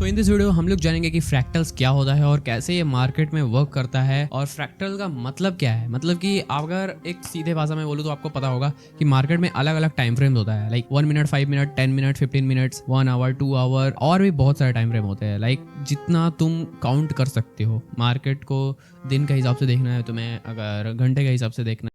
So in this video हम लोग जानेंगे कि फ्रैक्टल्स क्या होता है और कैसे ये मार्केट में वर्क करता है और फ्रैक्टल का मतलब क्या है। मतलब कि अगर एक सीधे भाषा में बोलूँ तो आपको पता होगा कि मार्केट में अलग अलग टाइम फ्रेम्स होता है, like 1 minute, 5 minute, 10 minute, 15 minutes, 1 hour, 2 hour और भी बहुत सारे टाइम फ्रेम होते हैं। लाइक जितना तुम काउंट कर सकते हो। मार्केट को दिन के हिसाब से देखना है तुम्हें, अगर घंटे के हिसाब से देखना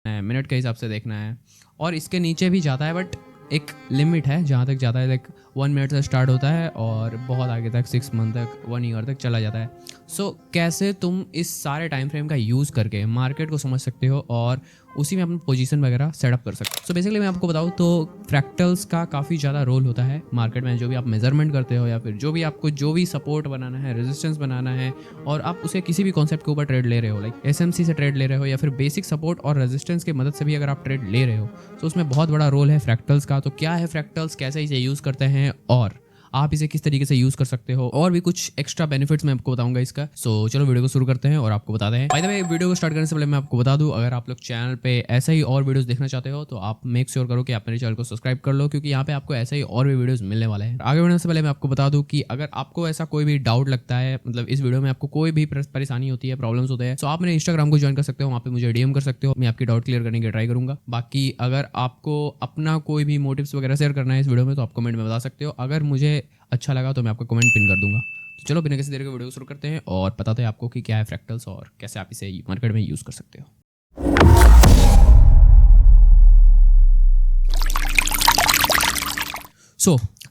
है, मिनट के हिसाब से देखना है, और इसके नीचे भी जाता है बट एक लिमिट है जहाँ तक जाता है। लाइक 1 मिनट से स्टार्ट होता है और बहुत आगे तक 6 मंथ तक, 1 ईयर तक चला जाता है। सो कैसे तुम इस सारे टाइम फ्रेम का यूज़ करके मार्केट को समझ सकते हो और उसी में अपना पोजीशन वगैरह सेटअप कर सकते हो। सो बेसिकली मैं आपको बताऊँ तो फ्रैक्टल्स का काफ़ी ज़्यादा रोल होता है मार्केट में। जो भी आप मेजरमेंट करते हो या फिर जो भी आपको जो भी सपोर्ट बनाना है, रेजिस्टेंस बनाना है, और आप उसे किसी भी कॉन्सेप्ट के ऊपर ट्रेड ले रहे हो, लाइक एसएमसी से ट्रेड ले रहे हो या फिर बेसिक सपोर्ट और रेजिस्टेंस की मदद से भी अगर आप ट्रेड ले रहे हो तो उसमें बहुत बड़ा रोल है फ्रैक्टल्स का। तो क्या है फ्रैक्टल्स, कैसे इसे यूज़ करते हैं और आप इसे किस तरीके से यूज कर सकते हो, और भी कुछ एक्स्ट्रा बेनिफिट्स मैं आपको बताऊंगा इसका। सो चलो वीडियो को शुरू करते हैं और आपको बताते हैं। बाय द वे, वीडियो को स्टार्ट करने से पहले मैं आपको बता दूं, अगर आप लोग चैनल पे ऐसे ही और वीडियोस देखना चाहते हो तो आप मेक श्योर करो कि आप मेरे चैनल को सब्सक्राइब कर लो, क्योंकि यहाँ पे आपको ऐसे ही और भी वीडियोस मिलने वाले हैं। आगे बढ़ने से पहले मैं आपको बता दूं कि अगर आपको ऐसा कोई भी डाउट लगता है, मतलब इस वीडियो में आपको कोई भी परेशानी होती है, प्रॉब्लम्स होते हैं, तो आप मेरे इंस्टाग्राम को ज्वाइन कर सकते हो, वहाँ पे मुझे डीएम कर सकते हो, मैं आपकी डाउट क्लियर करने की ट्राई करूंगा। बाकी अगर आपको अपना कोई भी मोटिव्स वगैरह शेयर करना है इस वीडियो में तो आप कमेंट में बता सकते हो। अगर मुझे अच्छा लगा तो मैं आपको कमेंट पिन कर दूंगा। तो चलो बिना किसी देर के वीडियो को शुरू करते हैं और बताते हैं आपको कि क्या है फ्रैक्टल्स और कैसे आप इसे मार्केट में यूज़ कर सकते हो।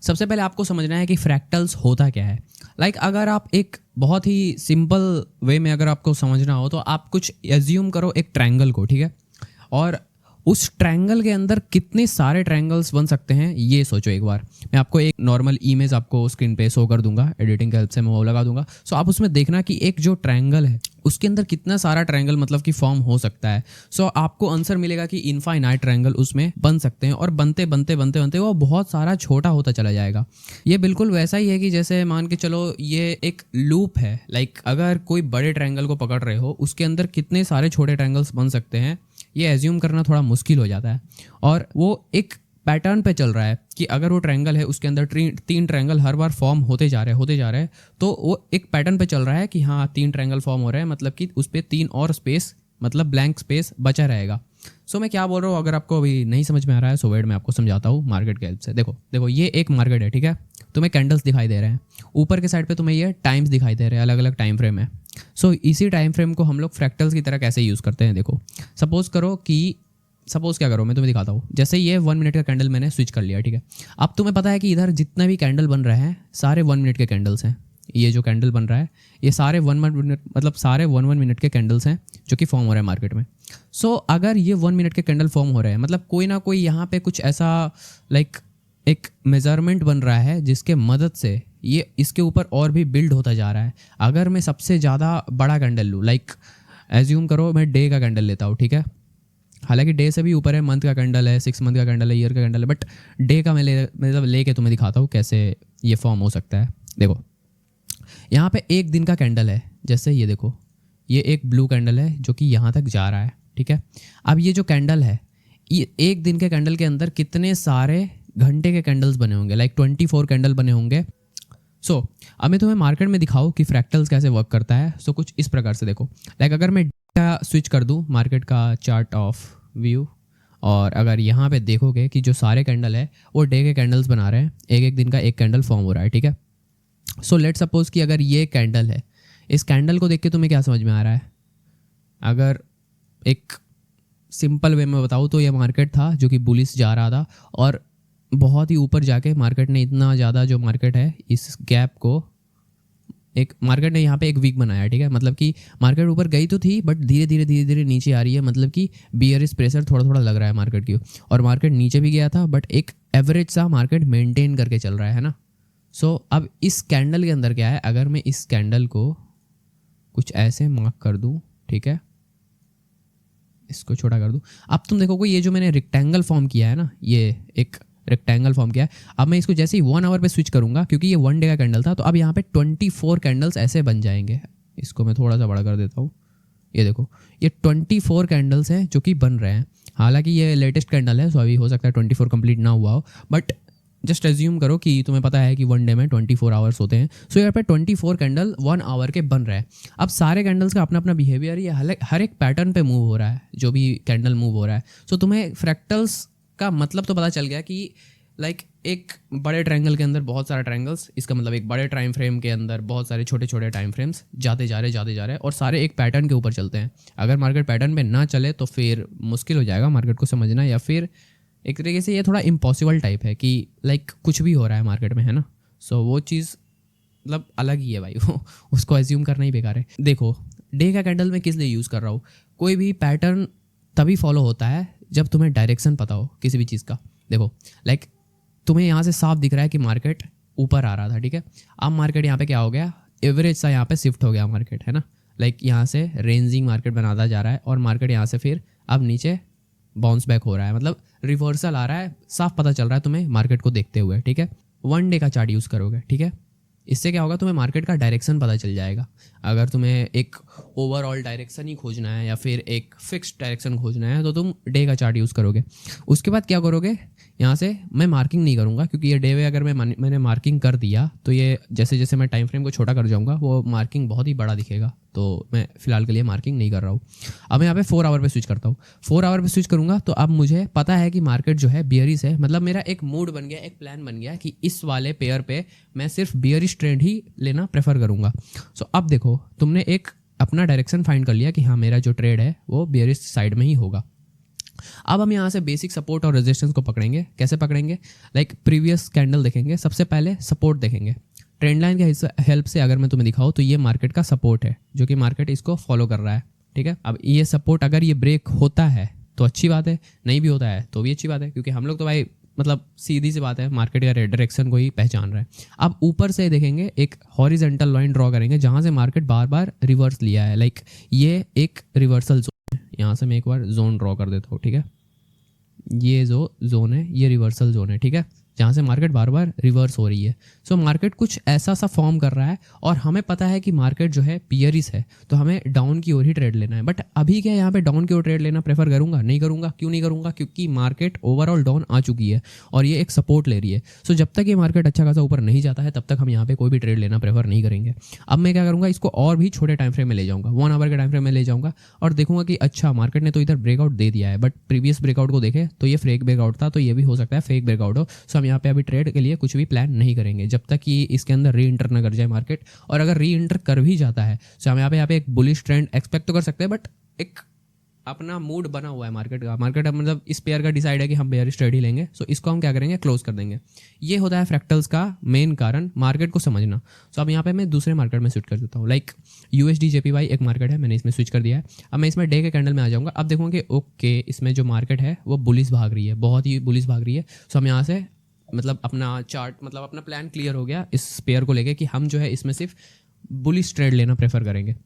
सबसे पहले आपको समझना है कि फ्रैक्टल्स होता क्या है। लाइक अगर आप एक बहुत ही सिंपल वे में अगर आपको समझना हो तो आप कुछ एज्यूम करो एक ट्रायंगल को, ठीक है, और उस ट्रायंगल के अंदर कितने सारे ट्रायंगल्स बन सकते हैं ये सोचो एक बार। मैं आपको एक नॉर्मल इमेज आपको स्क्रीन पे शो कर दूंगा, एडिटिंग की हेल्प से मैं वो लगा दूंगा। सो आप उसमें देखना कि एक जो ट्रायंगल है उसके अंदर कितना सारा ट्रायंगल मतलब कि फॉर्म हो सकता है। सो आपको आंसर मिलेगा कि इनफाइनाइट ट्रायंगल उसमें बन सकते हैं, और बनते बनते बनते बनते वो बहुत सारा छोटा होता चला जाएगा। ये बिल्कुल वैसा ही है कि जैसे मान के चलो ये एक लूप है। लाइक अगर कोई बड़े ट्रायंगल को पकड़ रहे हो उसके अंदर कितने सारे छोटे ट्रायंगल्स बन सकते हैं ये एज्यूम करना थोड़ा मुश्किल हो जाता है, और वो एक पैटर्न पे चल रहा है कि अगर वो ट्रायंगल है उसके अंदर 3 ट्रायंगल हर बार फॉर्म होते जा रहे हैं, तो वो एक पैटर्न पे चल रहा है कि हाँ 3 ट्रायंगल फॉर्म हो रहे हैं, मतलब कि उस पर 3 और स्पेस, मतलब ब्लैंक स्पेस बचा रहेगा। सो मैं क्या बोल रहा हूँ, अगर आपको अभी नहीं समझ में आ रहा है सो वेट मैं आपको समझाता हूँ मार्केट के हेल्प से। देखो ये एक मार्केट है, ठीक है, तुम्हें कैंडल्स दिखाई दे रहे हैं, ऊपर के साइड पे तुम्हें ये टाइम्स दिखाई दे रहे हैं, अलग अलग टाइम फ्रेम है। सो इसी टाइम फ्रेम को हम लोग फ्रैक्टल्स की तरह कैसे यूज़ करते हैं। देखो सपोज क्या करो, मैं तुम्हें दिखाता हूँ। जैसे ये 1 मिनट का कैंडल मैंने स्विच कर लिया, ठीक है। अब तुम्हें पता है कि इधर जितने भी कैंडल बन रहे हैं सारे 1 मिनट के कैंडल्स हैं। ये जो कैंडल बन रहा है ये सारे 1 मिनट, मतलब सारे 1 मिनट के कैंडल्स हैं जो कि फॉर्म हो रहे हैं मार्केट में। सो अगर ये 1 मिनट के कैंडल फॉर्म हो रहे हैं, मतलब कोई ना कोई यहाँ पे कुछ ऐसा लाइक एक मेजरमेंट बन रहा है जिसके मदद से ये इसके ऊपर और भी बिल्ड होता जा रहा है। अगर मैं सबसे ज़्यादा बड़ा कैंडल लूँ, लाइक एज्यूम करो मैं डे का कैंडल लेता हूँ, ठीक है, हालांकि डे से भी ऊपर है, मंथ का कैंडल है, 6 मंथ का कैंडल है, ईयर का कैंडल है, बट डे का मैं मतलब लेके तुम्हें दिखाता हूँ कैसे ये फॉर्म हो सकता है। देखो यहाँ पे एक दिन का कैंडल है, जैसे ये देखो ये एक ब्लू कैंडल है जो कि यहाँ तक जा रहा है, ठीक है। अब ये जो कैंडल है, ये एक दिन के कैंडल के अंदर कितने सारे घंटे के कैंडल्स बने होंगे, लाइक 24 कैंडल बने होंगे। सो अब मैं तुम्हें मार्केट में दिखाऊँ कि फ्रैक्टल्स कैसे वर्क करता है। सो कुछ इस प्रकार से देखो, लाइक अगर मैं का स्विच कर दूं मार्केट का चार्ट ऑफ व्यू, और अगर यहाँ पे देखोगे कि जो सारे कैंडल है वो डे के कैंडल्स बना रहे हैं, एक एक दिन का एक कैंडल फॉर्म हो रहा है, ठीक है। सो लेट सपोज कि अगर ये कैंडल है, इस कैंडल को देख के तुम्हें क्या समझ में आ रहा है। अगर एक सिंपल वे में बताऊँ तो ये मार्केट था जो कि बुलिश जा रहा था, और बहुत ही ऊपर जाके मार्केट ने इतना ज़्यादा जो मार्केट है इस गैप को एक मार्केट ने यहाँ पे एक वीक बनाया, ठीक है। मतलब कि मार्केट ऊपर गई तो थी बट धीरे धीरे नीचे आ रही है, मतलब कि बियरिश प्रेशर थोड़ा थोड़ा लग रहा है मार्केट की, और मार्केट नीचे भी गया था बट एक एवरेज सा मार्केट मेंटेन करके चल रहा है ना। सो अब इस कैंडल के अंदर क्या है, अगर मैं इस कैंडल को कुछ ऐसे मार्क कर दूँ, ठीक है, इसको छोटा कर दूँ, अब तुम देखोगे ये जो मैंने रेक्टेंगल फॉर्म किया है ना, ये एक रेक्टेंगल फॉर्म किया है। अब मैं इसको जैसे ही 1 आवर पे स्विच करूंगा, क्योंकि ये 1 डे का कैंडल था, तो अब यहाँ पे 24 कैंडल्स ऐसे बन जाएंगे। इसको मैं थोड़ा सा बड़ा कर देता हूँ, ये देखो ये 24 कैंडल्स हैं जो कि बन रहे हैं। हालांकि ये लेटेस्ट कैंडल है, सो अभी हो सकता है 24 कंप्लीट ना हुआ हो, बट जस्ट एज्यूम करो कि तुम्हें पता है कि वन डे में 24 आवर्स होते हैं। सो यहाँ पे 24 कैंडल 1 आवर के बन रहे हैं। अब सारे कैंडल्स का अपना अपना बिहेवियर, ये हर एक पैटर्न पे मूव हो रहा है, जो भी कैंडल मूव हो रहा है। सो तुम्हें फ्रैक्टल्स का मतलब तो पता चल गया कि लाइक एक बड़े ट्रायंगल के अंदर बहुत सारे ट्रायंगल्स, इसका मतलब एक बड़े टाइम फ्रेम के अंदर बहुत सारे छोटे छोटे टाइम फ्रेम्स जाते जा रहे और सारे एक पैटर्न के ऊपर चलते हैं। अगर मार्केट पैटर्न पे ना चले तो फिर मुश्किल हो जाएगा मार्केट को समझना, या फिर एक तरीके से ये थोड़ा इम्पॉसिबल टाइप है कि लाइक कुछ भी हो रहा है मार्केट में, है ना। सो वो चीज़ मतलब अलग ही है भाई, वो उसको एज्यूम करना ही बेकार है। देखो डे का कैंडल मैं किस लिए यूज़ कर रहा हूँ, कोई भी पैटर्न तभी फॉलो होता है जब तुम्हें डायरेक्शन पता हो किसी भी चीज़ का। देखो लाइक तुम्हें यहाँ से साफ दिख रहा है कि मार्केट ऊपर आ रहा था, ठीक है। अब मार्केट यहाँ पे क्या हो गया, एवरेज सा यहाँ पे शिफ्ट हो गया मार्केट, है ना। लाइक यहाँ से रेंजिंग मार्केट बनाता जा रहा है और मार्केट यहाँ से फिर अब नीचे बाउंस बैक हो रहा है, मतलब रिवर्सल आ रहा है, साफ पता चल रहा है तुम्हें मार्केट को देखते हुए, ठीक है। 1 डे का चार्ट यूज़ करोगे, ठीक है। इससे क्या होगा, तुम्हें मार्केट का डायरेक्शन पता चल जाएगा। अगर तुम्हें एक ओवरऑल डायरेक्शन ही खोजना है या फिर एक फिक्स्ड डायरेक्शन खोजना है तो तुम डे का चार्ट यूज़ करोगे। उसके बाद क्या करोगे, यहाँ से मैं मार्किंग नहीं करूँगा, क्योंकि ये डे वे अगर मैंने मार्किंग कर दिया तो ये जैसे जैसे मैं टाइम फ्रेम को छोटा कर जाऊँगा वो मार्किंग बहुत ही बड़ा दिखेगा, तो मैं फिलहाल के लिए मार्किंग नहीं कर रहा हूँ। अब मैं यहाँ पे 4 आवर पे स्विच करता हूँ। 4 आवर पे स्विच करूँगा तो अब मुझे पता है कि मार्केट जो है बियरिश है, मतलब मेरा एक मूड बन गया, एक प्लान बन गया कि इस वाले पेयर पे मैं सिर्फ बियरिश ट्रेंड ही लेना प्रेफर करूँगा। सो अब देखो तुमने एक अपना डायरेक्शन फाइंड कर लिया कि हाँ मेरा जो ट्रेड है वो बियरिश साइड में ही होगा। अब हम यहाँ से बेसिक सपोर्ट और रेजिस्टेंस को पकड़ेंगे। कैसे पकड़ेंगे, लाइक प्रीवियस कैंडल देखेंगे, सबसे पहले सपोर्ट देखेंगे। ट्रेंड लाइन के हेल्प से अगर मैं तुम्हें दिखाऊँ तो ये मार्केट का सपोर्ट है, जो कि मार्केट इसको फॉलो कर रहा है, ठीक है। अब ये सपोर्ट अगर ये ब्रेक होता है तो अच्छी बात है, नहीं भी होता है तो भी अच्छी बात है, क्योंकि हम लोग तो भाई मतलब सीधी सी बात है मार्केट का डायरेक्शन को ही पहचान रहा है। अब ऊपर से देखेंगे, एक हॉरिजॉन्टल लाइन ड्रॉ करेंगे जहाँ से मार्केट बार बार रिवर्स लिया है, लाइक ये एक रिवर्सल जोन है। यहाँ से मैं एक बार जोन ड्रॉ कर देता हूँ, ठीक है। ये जो जोन है ये रिवर्सल जोन है, ठीक है, जहाँ से मार्केट बार बार रिवर्स हो रही है। सो मार्केट कुछ ऐसा सा फॉर्म कर रहा है और हमें पता है कि मार्केट जो है पियरिश है, तो हमें डाउन की ओर ही ट्रेड लेना है। बट अभी क्या यहाँ पे डाउन की ओर ट्रेड लेना प्रेफर करूंगा, नहीं करूंगा। क्यों नहीं करूंगा, क्योंकि मार्केट ओवरऑल डाउन आ चुकी है और ये एक सपोर्ट ले रही है। सो जब तक ये मार्केट अच्छा खासा ऊपर नहीं जाता है तब तक हम यहाँ पे कोई भी ट्रेड लेना प्रेफर नहीं करेंगे। अब मैं क्या करूँगा, इसको और भी छोटे टाइम फ्रेम में ले जाऊँगा, 1 आवर के टाइम फ्रेम में ले जाऊँगा और देखूंगा कि अच्छा मार्केट ने तो इधर ब्रेकआउट दे दिया है, बट प्रीवियस ब्रेकआउट को देखे तो ये फेक ब्रेकआउट था, तो ये भी हो सकता है फेक ब्रेकआउट हो। सो हम यहाँ पे अभी ट्रेड के लिए कुछ भी प्लान नहीं करेंगे जब तक कि इसके अंदर री इंटर ना कर जाए मार्केट। और अगर री इंटर कर भी जाता है तो हम यहाँ पे एक बुलिश ट्रेंड एक्सपेक्ट तो कर सकते हैं, बट एक अपना मूड बना हुआ है मार्केट का। मार्केट अब मतलब इस पेयर का डिसाइड है कि हम बेयरिश ट्रेड ही लेंगे, सो इसको हम क्या करेंगे, क्लोज कर देंगे। ये होता है फ्रैक्टल्स का मेन कारण, मार्केट को समझना। सो अब यहाँ पे मैं दूसरे मार्केट में स्विच कर देता हूँ, लाइक USD JPY एक मार्केट है, मैंने इसमें स्विच कर दिया है। अब मैं इसमें डे के कैंडल में आ जाऊँगा। अब देखूँगा कि ओके इसमें जो मार्केट है वो बुलिश भाग रही है, बहुत ही बुलिश भाग रही है। सो हम यहाँ से मतलब अपना चार्ट, मतलब अपना प्लान क्लियर हो गया इस पेयर को लेके कि हम जो है इसमें सिर्फ बुलिश ट्रेड लेना प्रेफर करेंगे।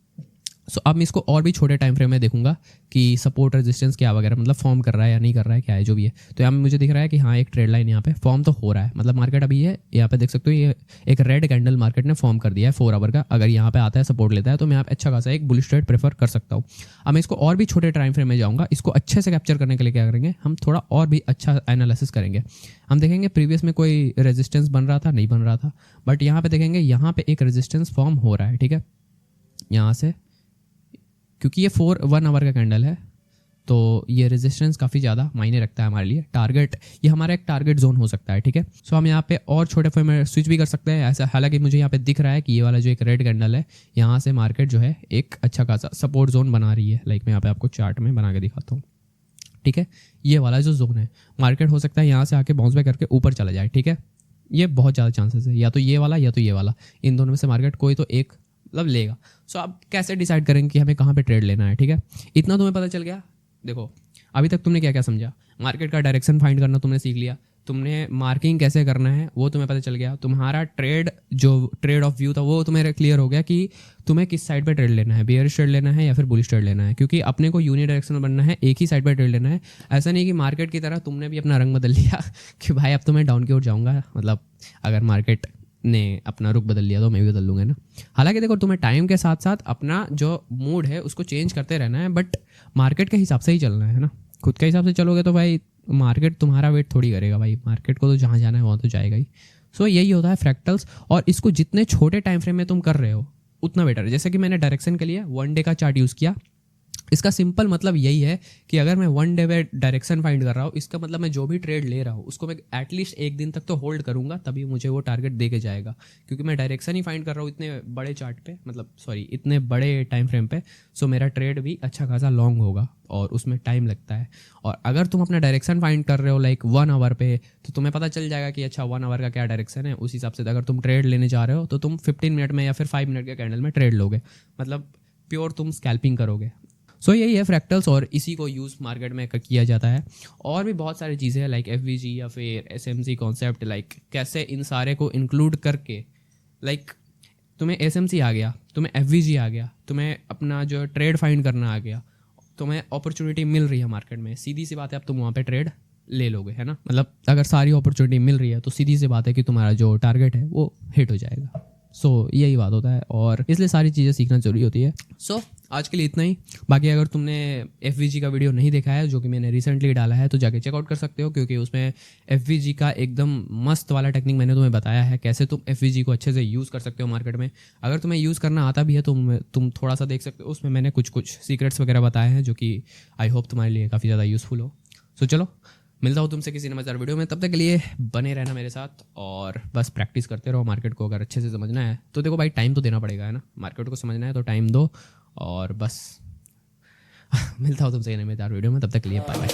सो अब मैं इसको और भी छोटे टाइम फ्रेम में देखूंगा कि सपोर्ट रेजिस्टेंस क्या वगैरह मतलब फॉर्म कर रहा है या नहीं कर रहा है, क्या है जो भी है। तो यहाँ मुझे दिख रहा है कि हाँ एक ट्रेड लाइन यहाँ पे फॉर्म तो हो रहा है, मतलब मार्केट अभी है यहाँ पे देख सकते हो, ये एक रेड कैंडल मार्केट ने फॉर्म कर दिया है 4 आवर का। अगर यहाँ पे आता है सपोर्ट लेता है तो मैं यहाँ पे अच्छा खासा एक बुलिश ट्रेड प्रेफर कर सकता हूँ। अब मैं इसको और भी छोटे टाइम फ्रेम में जाऊँगा। इसको अच्छे से कैप्चर करने के लिए क्या करेंगे, हम थोड़ा और भी अच्छा एनालिसिस करेंगे। हम देखेंगे प्रीवियस में कोई रेजिस्टेंस बन रहा था, नहीं बन रहा था, बट यहाँ पे देखेंगे यहाँ पे एक रेजिस्टेंस फॉर्म हो रहा है, ठीक है। यहाँ से क्योंकि ये 1 आवर का कैंडल है तो ये रेजिस्टेंस काफ़ी ज़्यादा मायने रखता है हमारे लिए। टारगेट, ये हमारा एक टारगेट जोन हो सकता है, ठीक है। सो हम यहाँ पे और छोटे फ्रेम में स्विच भी कर सकते हैं ऐसा। हालांकि मुझे यहाँ पे दिख रहा है कि ये वाला जो एक रेड कैंडल है यहाँ से मार्केट जो है एक अच्छा खासा सपोर्ट जोन बना रही है। लाइक मैं यहाँ पे आपको चार्ट में बना के दिखाता हूँ, ठीक है। ये वाला जो जोन है मार्केट हो सकता है यहाँ से आके बाउंस बैक करके ऊपर चला जाए, ठीक है। ये बहुत ज़्यादा चांसेस है, या तो ये वाला या तो ये वाला, इन दोनों में से मार्केट कोई तो एक मतलब लेगा। सो अब कैसे डिसाइड करेंगे कि हमें कहाँ पे ट्रेड लेना है, ठीक है। इतना तुम्हें पता चल गया। देखो अभी तक तुमने क्या क्या समझा, मार्केट का डायरेक्शन फाइंड करना तुमने सीख लिया, तुमने मार्किंग कैसे करना है वो तुम्हें पता चल गया, तुम्हारा ट्रेड जो ट्रेड ऑफ व्यू था वो तुम्हें क्लियर हो गया कि तुम्हें किस साइड पे ट्रेड लेना है, बेयरिश ट्रेड लेना है या फिर बुलिश ट्रेड लेना है। क्योंकि अपने को यूनि डायरेक्शनल बनना है, एक ही साइड पे ट्रेड लेना है। ऐसा नहीं कि मार्केट की तरह तुमने भी अपना रंग बदल लिया कि भाई अब तो मैं डाउन की ओर जाऊँगा, मतलब अगर मार्केट ने अपना रुख बदल लिया तो मैं भी बदल लूँगा ना। हालांकि देखो तुम्हें टाइम के साथ साथ अपना जो मूड है उसको चेंज करते रहना है, बट मार्केट के हिसाब से ही चलना है ना। खुद के हिसाब से चलोगे तो भाई मार्केट तुम्हारा वेट थोड़ी करेगा भाई, मार्केट को तो जहाँ जाना है वहाँ तो जाएगा ही। सो यही होता है फ्रैक्टल्स, और इसको जितने छोटे टाइम फ्रेम में तुम कर रहे हो उतना बेटर है। जैसे कि मैंने डायरेक्शन के लिए 1 डे का चार्ट यूज़ किया, इसका सिंपल मतलब यही है कि अगर मैं 1 डे में डायरेक्शन फाइंड कर रहा हूँ, इसका मतलब मैं जो भी ट्रेड ले रहा हूँ उसको मैं एटलीस्ट 1 दिन तक तो होल्ड करूँगा, तभी मुझे वो टारगेट दे के जाएगा, क्योंकि मैं डायरेक्शन ही फाइंड कर रहा हूँ इतने बड़े चार्ट पे, मतलब सॉरी इतने बड़े टाइम फ्रेम पे। सो मेरा ट्रेड भी अच्छा खासा लॉन्ग होगा और उसमें टाइम लगता है। और अगर तुम अपना डायरेक्शन फाइंड कर रहे हो लाइक 1 आवर पे, तो तुम्हें पता चल जाएगा कि अच्छा 1 आवर का क्या डायरेक्शन है, उस हिसाब से अगर तुम ट्रेड लेने जा रहे हो तो तुम 15 मिनट में या फिर 5 मिनट के कैंडल में ट्रेड लोगे, मतलब प्योर तुम स्कैल्पिंग करोगे। सो यही है फ्रैक्टल्स, और इसी को यूज़ मार्केट में किया जाता है। और भी बहुत सारी चीज़ें हैं लाइक FVG या फिर SMC कॉन्सेप्ट, लाइक कैसे इन सारे को इंक्लूड करके, लाइक तुम्हें SMC आ गया, तुम्हें FVG आ गया, तुम्हें अपना जो ट्रेड फाइंड करना आ गया, तुम्हें अपॉर्चुनिटी मिल रही है मार्केट में, सीधी सी बात है अब तुम वहाँ पे ट्रेड ले लोगे, है ना। मतलब अगर सारी अपॉर्चुनिटी मिल रही है तो सीधी सी बात है कि तुम्हारा जो टारगेट है वो हिट हो जाएगा। सो यही बात होता है, और इसलिए सारी चीज़ें सीखना जरूरी होती है। सो आज के लिए इतना ही। बाकी अगर तुमने FVG का वीडियो नहीं देखा है जो कि मैंने रिसेंटली डाला है तो जाके चेकआउट कर सकते हो, क्योंकि उसमें FVG का एकदम मस्त वाला टेक्निक मैंने तुम्हें बताया है, कैसे तुम FVG को अच्छे से यूज़ कर सकते हो मार्केट में। अगर तुम्हें यूज़ करना आता भी है तो तुम थोड़ा सा देख सकते हो, उसमें मैंने कुछ सीक्रेट्स वगैरह बताए हैं जो कि आई होप तुम्हारे लिए काफ़ी ज़्यादा यूज़फुल हो। सो चलो मिलता हूँ तुमसे किसी मज़ेदार वीडियो में, तब तक के लिए बने रहना मेरे साथ और बस प्रैक्टिस करते रहो मार्केट को। अगर अच्छे से समझना है तो देखो भाई टाइम तो देना पड़ेगा, है ना, मार्केट को समझना है तो टाइम दो, और बस मिलता हूँ तुमसे नए मज़ेदार वीडियो में, तब तक के लिए बाय बाय।